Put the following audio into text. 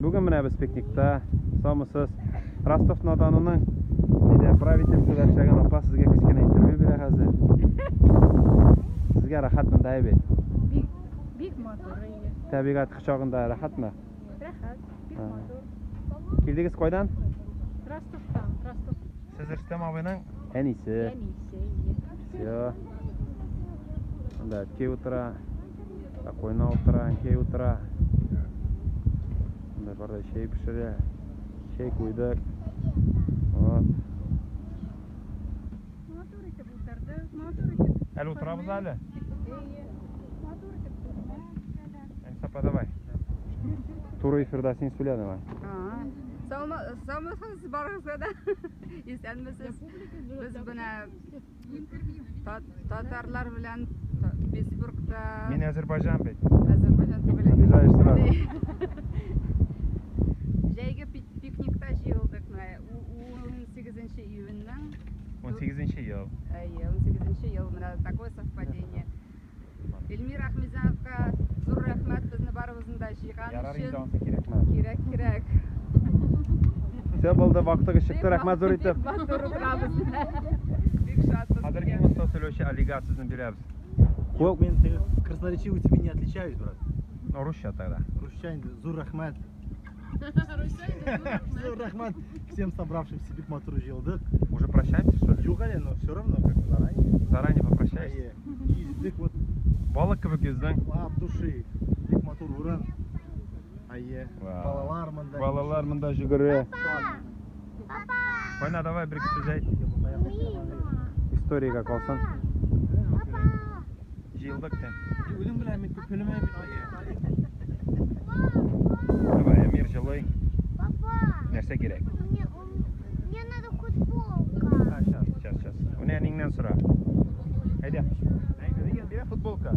Бүгін міне біз пикникта самысыз Ростов-на-Донының правительство дәршәген апа сізге кішкене интервью бере қазір. Сізге рахатмын дайбет. Бик мотор. Табиғат құшағында рахатмы? Рахат, бик мотор. Келдіңіз қойдан? Ростовтан, Ростов. Сіз Рүстем абайның әнисі. Все. Анда кей утыра, қойна утыра, кей утыра. Анда барда шей пішіре, шей қойдық. Вот. Мотор итеп утырды, мотор итеп. Әлі отырабыз әлі? Мотор итеп утырды. Әнсапа, давай. Туры эфирда сен сөйле, давай. Саламатсыз барыңызға да. Естәнмесіз. Біз бұны татарлар белән Бесбургта. Мен Әзербайжан бит. Әзербайжан түгел. Обижаешь сразу. Жәйге пикникта жиылдық. 18 июньнен. 18 ел. 18 ел. Мына такое совпадение. Эльмир Ахмезановқа зур рәхмәт безне барыбызны да жиған Ярар өчен. инде ансы керек ма? Керек. Все болды, вақтығы шықты, рахмат зор етіп. Бик турабыз. Бик шатпыз. Қазіргі мұста сөйлеуші Алиға сіздің береміз. Yok, men красноречивый тебе не отличаюсь, брат. Русша тогда. Русчанин, зур рахмат. Зур рахмат всем собравшимся бик мотор жиылдық. Уже прощаемся, что ли? Жоқ әлі, но все равно как бы заранее. Заранее попрощаешься. Ездік вот Балық кібік ездің. от души. Бик мотор урын. Балалар мында. Балалар мында жүгірі. Қойна, давай бір кісі жайт. Историяға қалсын. Жиылдық тен. Өзің білән мен көпіліме бит. Давай, Эмир жылой. Папа, Нәрсе керек? мне надо футболка. Сейчас. Оны әніңнен сұра. Әйде. Әйде, деген бере футболка.